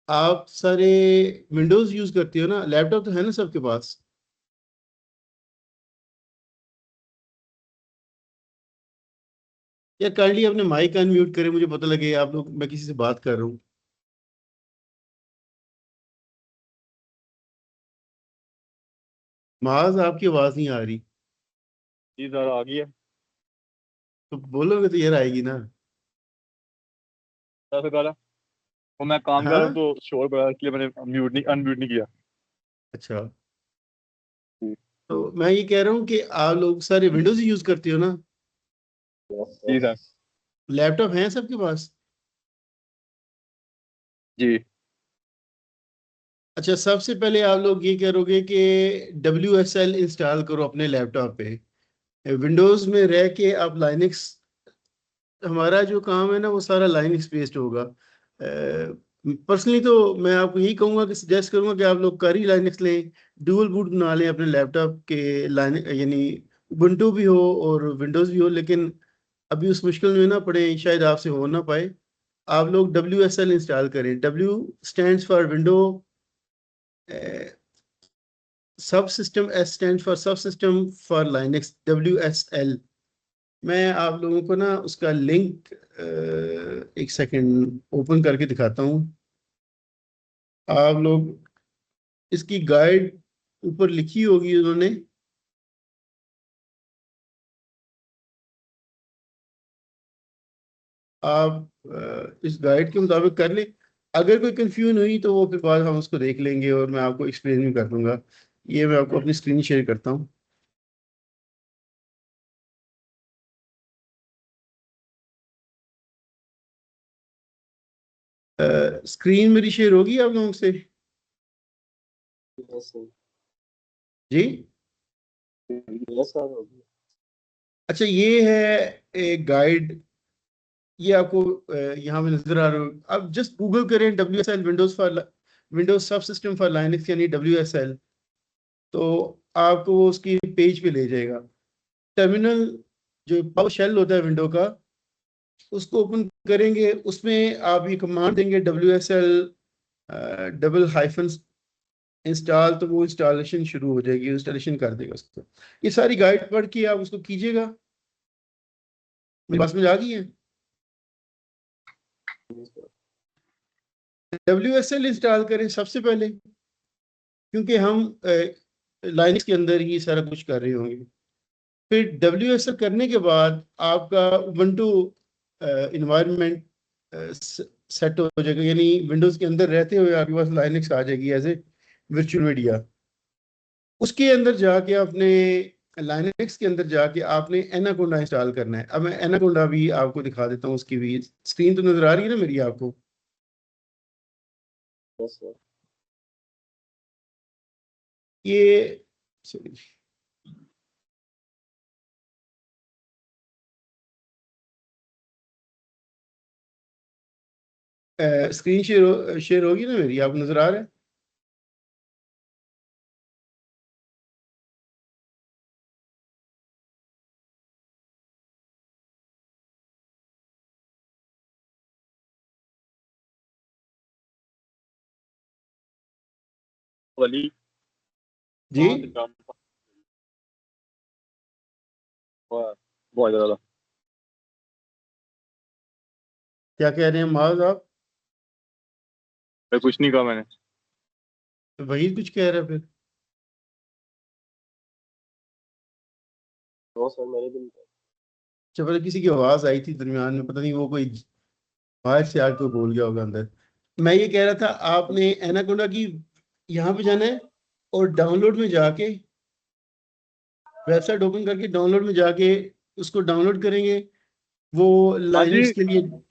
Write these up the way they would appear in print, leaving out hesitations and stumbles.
आप सारे Windows use करती हो ना? लैपटॉप तो है ना सबके पास? या काइंडली अपने माइक अनम्यूट करें, मुझे पता लगे आप लोग मैं किसी से बात कर रहा हूँ। माज आपकी आवाज नहीं आ रही। जी सर आ गई है। तो बोलोगे तो यार आएगी ना। सर कहा वो मैं काम कर रहा हूँ हाँ। तो शोर पड़ा इसलिए मैंने अनम्यूट नहीं किया। अच्छा। तो मैं ये कह रहा हूँ कि आप लोग सारे विंडोज ही यूज करते हो ना? जी सर। लैपटॉप है सबके पास? जी। अच्छा, सबसे पहले आप लोग ये करोगे कि WSL इंस्टॉल करो अपने लैपटॉप पे। विंडोज में रह के आप लाइनक्स, हमारा जो काम है ना वो सारा लाइनक्स बेस्ड होगा। पर्सनली तो मैं आपको यही कहूंगा कि सजेस्ट करूंगा कि आप लोग कारी लाइनक्स लें, डुअल बूट बना लें अपने लैपटॉप के लाइन, यानी उबुंटू भी हो और विंडोज भी हो। लेकिन अभी उस मुश्किल में ना पड़े, शायद आपसे हो ना पाए। आप लोग WSL इंस्टॉल करें। W स्टैंड्स फॉर विंडो, सब सिस्टम, S स्टैंड फॉर सब सिस्टम फॉर लाइनक्स, WSL। मैं आप लोगों को ना उसका लिंक एक सेकंड ओपन करके दिखाता हूँ। आप लोग इसकी गाइड ऊपर लिखी होगी उन्होंने। आप इस गाइड के मुताबिक कर लें। अगर कोई कंफ्यूजन हुई तो वो फिर बाद हम उसको देख लेंगे और मैं आपको एक्सप्लेन भी कर दूंगा। ये मैं आपको अपनी स्क्रीन शेयर करता हूँ। स्क्रीन मेरी शेयर होगी आप लोगों से? Yes sir. जी। यस सर होगी। अच्छा, ये है एक गाइड। ये आपको यहाँ पे नजर आ रहा हो। अब जस्ट गूगल करें WSL, विंडोज सब सिस्टम फॉर लाइनक्स, यानी WSL। तो आपको वो उसकी पेज पे ले जाएगा। टर्मिनल, जो पावर शेल होता है विंडो का, उसको ओपन करेंगे। उसमें आप ये कमांड देंगे WSL डबल हाइफन इंस्टॉल, तो वो इंस्टॉलेशन शुरू हो जाएगी, इंस्टॉलेशन कर देगा उसको। ये सारी गाइड पढ़ के आप उसको कीजिएगा। मेरी बात समझ आ गई है? WSL इंस्टॉल करें सबसे पहले, क्योंकि हम लाइनक्स के अंदर ही सारा कुछ कर रहे होंगे। फिर WSL करने के बाद आपका उबंटू इन्वायरमेंट सेट हो जाएगा, यानी विंडोज के अंदर रहते हुए आपके पास लाइनक्स आ जाएगी एज ए वर्चुअल मीडिया। उसके अंदर जाके आपने, लाइनक्स के अंदर जाके आपने एनाकोंडा इंस्टॉल करना है। अब मैं एनाकोंडा भी आपको दिखा देता हूँ। उसकी भी स्क्रीन तो नजर आ रही है ना मेरी आपको? Yes sir. ये स्क्रीन शेयर होगी ना मेरी, आपको नजर आ रहा है? वली जी। कहाँ से काम हुआ है? बहुत ज्यादा। क्या कह रहे हैं माज आप? मैं कुछ नहीं कहा मैंने। तो वही कुछ कह रहे हैं फिर। तो सर मैंने भी चलो, किसी की आवाज आई थी दरमियान में, पता नहीं वो कोई बाहर से आके बोल गया होगा अंदर। मैं ये कह रहा था, आपने एनाकोंडा की यहाँ पे जाना है और डाउनलोड में जाके, वेबसाइट ओपन करके डाउनलोड में जाके उसको डाउनलोड करेंगे। वो हाँ लाइनक्स जी। के लिए।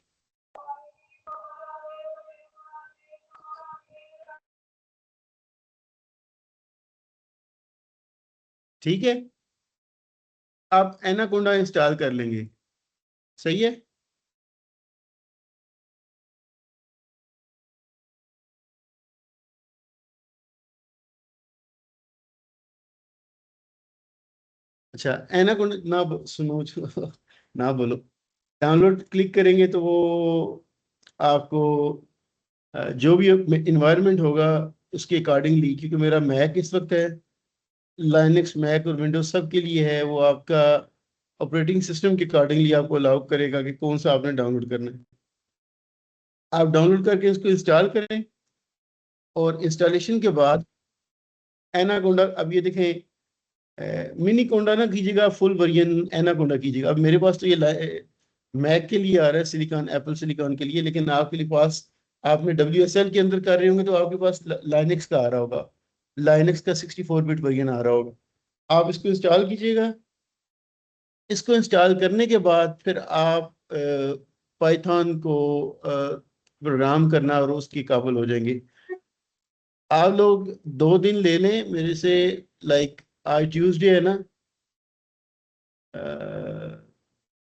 ठीक है, आप एनाकोंडा इंस्टॉल कर लेंगे। सही है। अच्छा, एनाकोंडा ना सुनो ना बोलो। डाउनलोड क्लिक करेंगे तो वो आपको जो भी इन्वायरमेंट होगा उसके अकॉर्डिंगली, क्योंकि मेरा मैक इस वक्त है, लाइनक्स मैक और विंडोज सब के लिए है, वो आपका ऑपरेटिंग सिस्टम के अकॉर्डिंगली आपको अलाउ करेगा कि कौन सा आपने डाउनलोड करना है। आप डाउनलोड करके उसको इंस्टॉल करें, और इंस्टॉलेशन के बाद एनाकोंडा, अब ये देखें, मिनी कोंडा ना कीजिएगा, फुल वर्जन एनाकोंडा कीजिएगा। अब मेरे पास तो ये मैक के लिए आ रहा है, सिलिकॉन, एप्पल सिलिकॉन के लिए, लेकिन आपके लिए पास, आपने WSL के अंदर कर रहे होंगे तो आपके पास लाइनक्स का आ रहा होगा, लाइनक्स का 64 बिट वर्जन आ रहा होगा। आप इसको इंस्टॉल कीजिएगा। इसको इंस्टॉल करने के बाद फिर आप पाइथन को प्रोग्राम करना और उसकी काबिल हो जाएंगे। आप लोग 2 दिन ले लें मेरे से, लाइक आज ट्यूसडे है ना,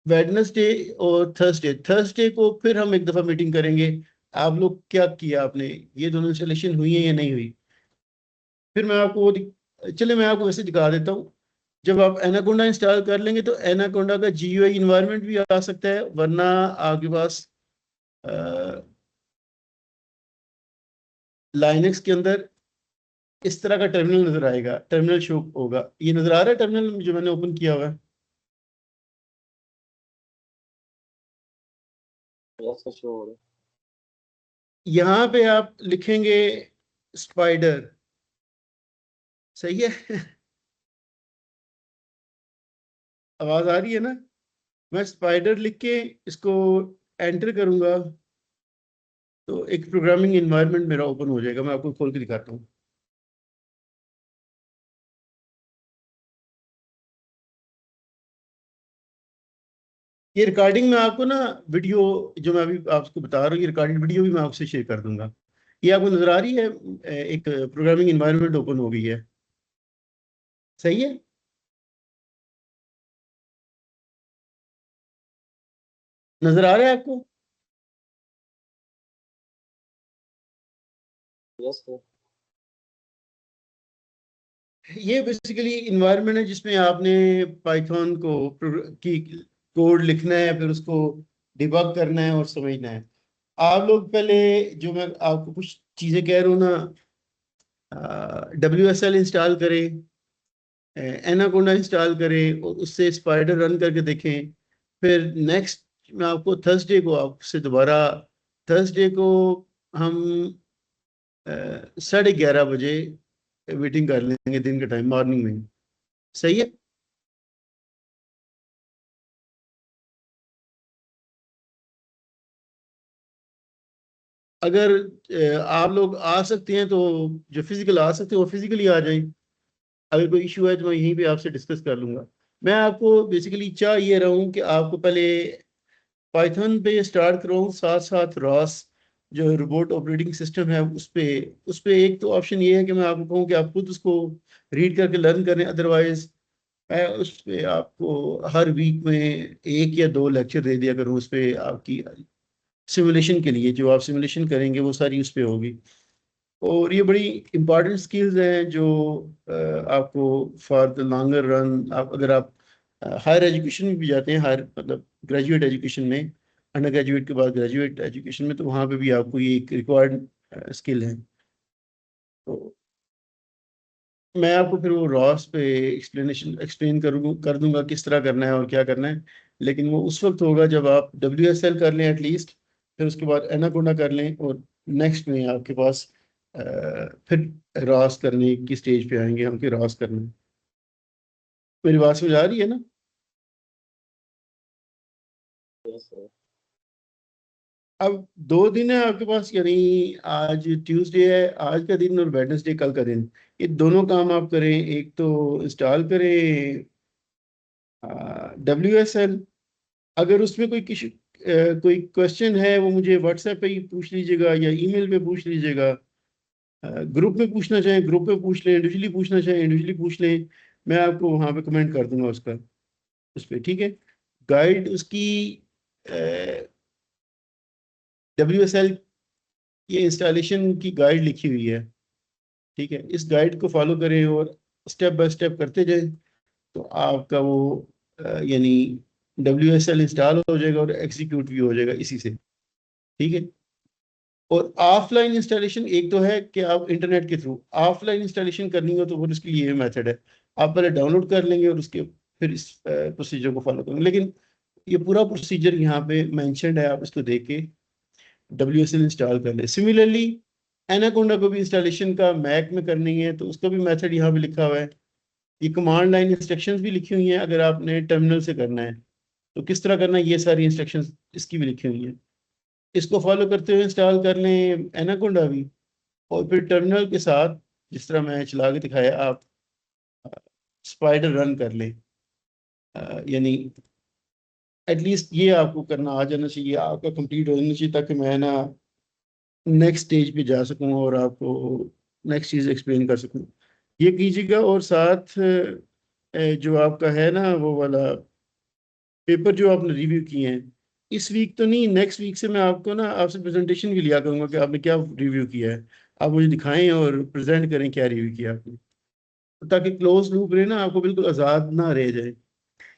वेडनेसडे और थर्सडे, थर्सडे को फिर हम एक दफ़ा मीटिंग करेंगे। आप लोग क्या किया आपने, ये दोनों इंस्टॉलेशन हुई है या नहीं हुई, फिर मैं आपको चले मैं आपको वैसे दिखा देता हूँ। जब आप एनाकोंडा इंस्टॉल कर लेंगे तो एनाकोंडा का GUI इन्वायरमेंट भी आ सकता है, वरना आपके पास लाइनक्स के अंदर इस तरह का टर्मिनल नजर आएगा, टर्मिनल शो होगा। ये नजर आ रहा है टर्मिनल जो मैंने ओपन किया हुआ है। ऐसा शो हो रहा है। यहाँ पे आप लिखेंगे स्पाइडर, सही है? आवाज आ रही है ना? मैं स्पाइडर लिख के इसको एंटर करूंगा तो एक प्रोग्रामिंग एनवायरनमेंट मेरा ओपन हो जाएगा। मैं आपको खोल के दिखाता हूँ। ये रिकॉर्डिंग में आपको ना, वीडियो जो मैं अभी आपको बता रहा हूँ, ये रिकॉर्डिंग वीडियो भी मैं आपसे शेयर कर दूंगा। ये आपको नजर आ रही है, एक प्रोग्रामिंग एनवायरनमेंट ओपन हो गई है, सही है? नजर आ रहा है आपको? Yes sir. ये बेसिकली इन्वायरमेंट है जिसमें आपने पाइथन को की कोड लिखना है, फिर उसको डिबग करना है और समझना है। आप लोग पहले, जो मैं आपको कुछ चीजें कह रहा हूँ ना, WSL इंस्टॉल करें, एनाकोंडा इंस्टॉल करें और उससे स्पाइडर रन करके देखें। फिर नेक्स्ट मैं आपको थर्सडे को, आपसे दोबारा थर्सडे को हम 11:30 बजे मीटिंग कर लेंगे, दिन के टाइम, मॉर्निंग में, सही है? अगर आप लोग आ सकते हैं तो, जो फिजिकल आ सकते हैं वो फिजिकली आ जाएं। अगर कोई इशू है तो मैं यहीं पे आपसे डिस्कस कर लूंगा। मैं आपको बेसिकली चाह ये रहा हूँ कि आपको पहले पाइथन पे स्टार्ट कराऊँ, साथ साथ रॉस जो रोबोट ऑपरेटिंग सिस्टम है उस पे एक तो ऑप्शन ये है कि मैं आपको कहूँ कि आप खुद उसको रीड करके लर्न करें। अदरवाइज मैं उस पे आपको हर वीक में 1 या 2 लेक्चर दे दिया करूँ उस पे, आपकी सिमुलेशन के लिए, जो आप सिमुलेशन करेंगे वो सारी उस पे होगी। और ये बड़ी इंपॉर्टेंट स्किल्स हैं जो आपको फॉर द लॉन्गर रन, आप अगर आप हायर एजुकेशन में भी जाते हैं, हायर मतलब ग्रेजुएट एजुकेशन में, अंडर ग्रेजुएट के बाद ग्रेजुएट एजुकेशन में, तो वहाँ पे भी आपको ये एक रिक्वायर्ड स्किल है। तो मैं आपको फिर वो रॉस पे एक्सप्लेन कर दूंगा किस तरह करना है और क्या करना है। लेकिन वो उस वक्त होगा जब आप WSL कर लें एटलीस्ट, फिर उसके बाद एनाकोंडा कर लें, और नेक्स्ट में आपके पास फिर रॉस करने की स्टेज पे आएंगे हम कि रॉस करना है। मेरी बात समझ आ रही है ना? Yes sir. अब 2 दिन है आपके पास, यानी आज ट्यूसडे है, आज का दिन, और वेडनेसडे कल का दिन। ये दोनों काम आप करें। एक तो इंस्टॉल करें WSL। अगर उसमें कोई क्वेश्चन है वो मुझे व्हाट्सएप पे ही पूछ लीजिएगा या ईमेल पे पूछ लीजिएगा। ग्रुप में पूछना चाहें ग्रुप पे पूछ लें, इंडिविजुअली पूछना चाहें इंडिविजुअली पूछ लें। मैं आपको वहाँ पे कमेंट कर दूंगा उसका, उस पर, ठीक है? गाइड उसकी WSL, ये इंस्टॉलेशन की गाइड लिखी हुई है, ठीक है? इस गाइड को फॉलो करें और स्टेप बाय स्टेप करते जाएं, तो आपका वो यानी WSL इंस्टॉल हो जाएगा और एग्जीक्यूट भी हो जाएगा इसी से, ठीक है? और ऑफलाइन इंस्टॉलेशन एक तो है कि आप इंटरनेट के थ्रू ऑफलाइन इंस्टॉलेशन करनी हो तो फिर उसके लिए ये मेथड है, आप पहले डाउनलोड कर लेंगे और उसके फिर इस प्रोसीजर को फॉलो करेंगे। लेकिन ये पूरा प्रोसीजर यहाँ पे मेंशन्ड है, आप इसको देख के WSL इंस्टॉल कर ले। सिमिलरली एनाकोंडा को भी इंस्टॉलेशन का मैक में करनी है तो उसका भी मेथड यहाँ पे लिखा हुआ है। ये कमांड लाइन इंस्ट्रक्शंस भी लिखी हुई हैं, अगर आपने टर्मिनल से करना है तो किस तरह करना है ये सारी इंस्ट्रक्शंस इसकी भी लिखी हुई हैं। इसको फॉलो करते हुए इंस्टॉल कर लें एनाकोंडा भी, और फिर टर्मिनल के साथ जिस तरह मैं चला के दिखाया आप स्पाइडर रन कर लें। यानी एटलीस्ट ये आपको करना आ जाना चाहिए, आपका कंप्लीट हो जाना चाहिए, ताकि मैं ना नेक्स्ट स्टेज पे जा सकूं और आपको नेक्स्ट चीज़ एक्सप्लेन कर सकूं। ये कीजिएगा और साथ जो आपका है ना वो वाला पेपर जो आपने रिव्यू किए हैं, इस वीक तो नहीं, नेक्स्ट वीक से मैं आपको ना आपसे प्रेजेंटेशन भी लिया करूंगा कि आपने क्या रिव्यू किया है। आप मुझे दिखाएं और प्रेजेंट करें क्या रिव्यू किया आपने, ताकि क्लोज लूप रहे ना, आपको बिल्कुल आज़ाद ना रह जाए।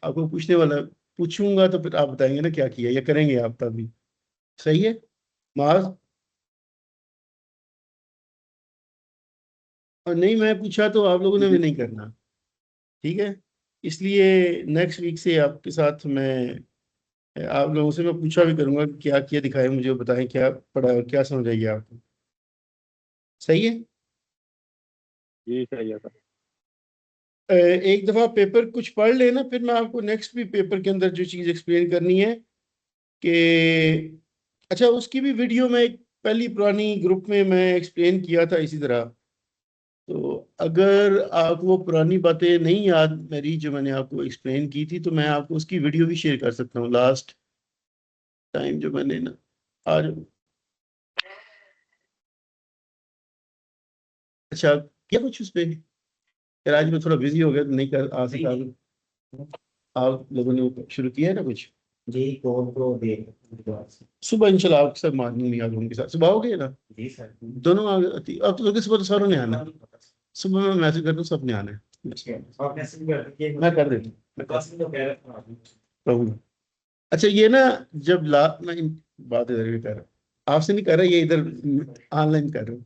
आपको पूछने वाला पूछूंगा तो फिर आप बताएंगे ना क्या किया या करेंगे आप तभी। सही है माज? और नहीं मैं पूछा तो आप लोगों ने भी नहीं करना, ठीक है? इसलिए नेक्स्ट वीक से आपके साथ मैं आप लोगों से मैं पूछा भी करूंगा कि क्या किया दिखाएं मुझे, बताएं क्या पढ़ा और क्या समझ आई आपको। सही है। जी सही है सर। एक दफा पेपर कुछ पढ़ लेना, फिर मैं आपको नेक्स्ट भी पेपर के अंदर जो चीज़ एक्सप्लेन करनी है कि अच्छा उसकी भी वीडियो में एक पहली पुरानी ग्रुप में मैं एक्सप्लेन किया था इसी तरह। तो अगर आप वो पुरानी बातें नहीं याद मेरी जो मैंने आपको एक्सप्लेन की थी, तो मैं आपको उसकी वीडियो भी शेयर कर सकता हूँ लास्ट टाइम जो मैंने ना आज। अच्छा क्या कुछ उस पे यार, आज मैं थोड़ा बिजी हो गया तो नहीं कर आ सका। आप लोगों ने वो शुरू किया है ना कुछ? जी कौन को देख। सुबह इंशाल्लाह आपके साथ मॉर्निंग में आ जाऊंगी, साथ सुबह हो गए ना जी सर। दोनों अब तो सुबह तो सारों ने आना है। सुबह मैं मैसेज कर दूँ सबने आना है। आप मैसेज कर दीजिए। मैं कर देता हूँ, मैं बस तो कह रहा था। कहूँगा। अच्छा ये ना जब मैं बात इधर भी कर रहा हूँ, आपसे नहीं कर रहा, ये इधर ऑनलाइन कर रहा हूँ।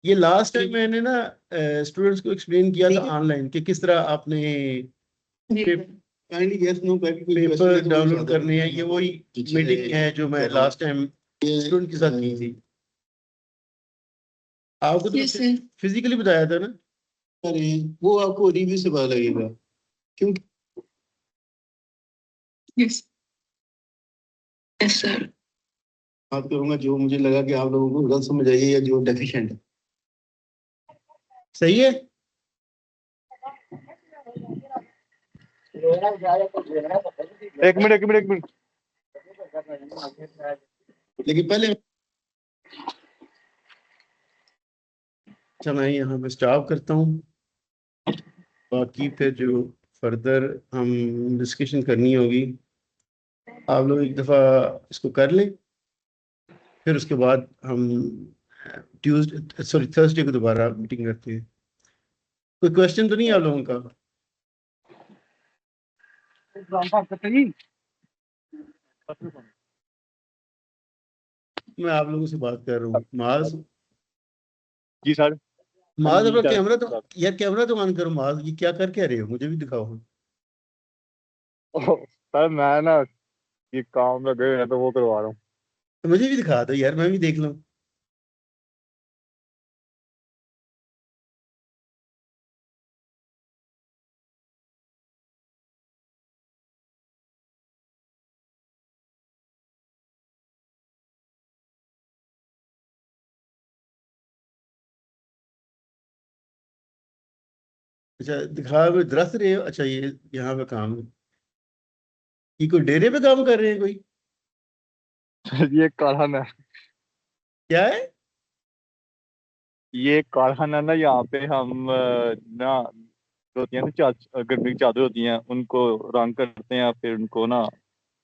ये लास्ट टाइम मैंने ना स्टूडेंट्स को एक्सप्लेन किया था ऑनलाइन कि किस तरह आपने kindly yes no paper download करने हैं। ये वही मीटिंग है जो मैं लास्ट टाइम स्टूडेंट के साथ की थी। आपको तो फिजिकली बताया था ना? अरे वो आपको रिव्यू से पता लगेगा क्योंकि यस यस सर। बात करूंगा जो मुझे लगा कि आप लोगों को गलत समझ आई है या जो डेफिशिएंट है। सही है। एक मिनट एक मिनट एक मिनट। लेकिन पहले अच्छा मैं यहाँ पे स्टॉप करता हूँ, बाकी फिर जो फर्दर हम डिस्कशन करनी होगी आप लोग एक दफ़ा इसको कर लें, फिर उसके बाद हम ट्यूसडे सॉरी थर्सडे को दोबारा मीटिंग करते हैं। कोई क्वेश्चन तो नहीं है आप लोगों का? मैं आप लोगों से बात कर रहा हूँ। माज जी सर। माज अपना सर कैमरा तो यार कैमरा तो ऑन करो। माज ये क्या कर क्या रहे हो, मुझे भी दिखाओ। सर मैं ना ये काम लगे हुए हैं तो वो करवा रहा हूँ। तो मुझे भी दिखा दो यार, मैं भी देख लूँ। अच्छा दिखा दरख्त रहे हो? अच्छा ये यहाँ पे काम है, ये कोई डेरे पे काम कर रहे हैं कोई? ये कारखाना है। क्या है? ये कारखाना ना यहाँ पे हम ना जो होती है ना गर्मी की चादर होती हैं उनको रंग करते हैं फिर उनको ना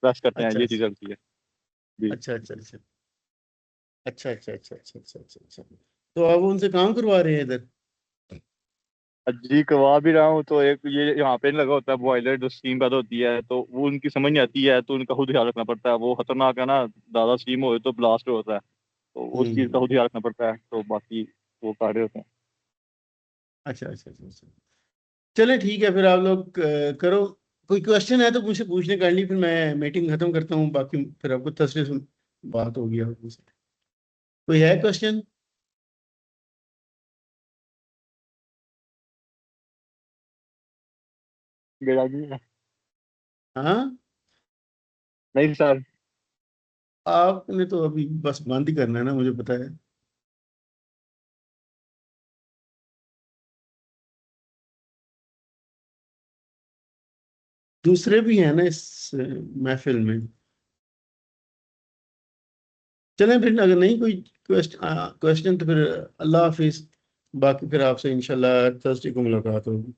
प्रेस करते हैं, अच्छा ये चीज़ होती है। जी अच्छा अच्छा अच्छा अच्छा अच्छा अच्छा अच्छा अच्छा अच्छा अच्छा। तो आप उनसे काम करवा रहे हैं इधर? जी करवा भी रहा हूँ। तो एक ये यहाँ पे लगा होता है बॉयलर जो स्टीम पैदा होती है तो वो उनकी समझ नहीं आती है तो उनका खुद ख्याल रखना पड़ता है। वो खतरनाक है ना, ज़्यादा स्टीम हो तो ब्लास्ट होता है। तो उस चीज़ का खुद ध्यान रखना पड़ता है, तो बाकी वो कर रहे होते हैं। अच्छा अच्छा अच्छा अच्छा। चले ठीक है, फिर आप लोग करो। कोई क्वेश्चन है तो मुझसे पूछने कर ली, फिर मैं मीटिंग खत्म करता हूँ, बाकी फिर आपको थर्सडे से बात होगी आपको। कोई है क्वेश्चन? मेरा भी है। हाँ, नहीं सर। आपने तो अभी बस बंद ही करना है ना, मुझे पता है। दूसरे भी हैं ना इस महफिल में। चलें फिर, अगर नहीं कोई क्वेश्चन तो फिर अल्लाह हाफिज। बाकी फिर आपसे इंशाल्लाह थर्सडे को मुलाकात होगी।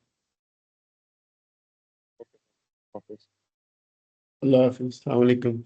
ऑफिस। अल्लाह हाफिज, अस्सलाम वालेकुम।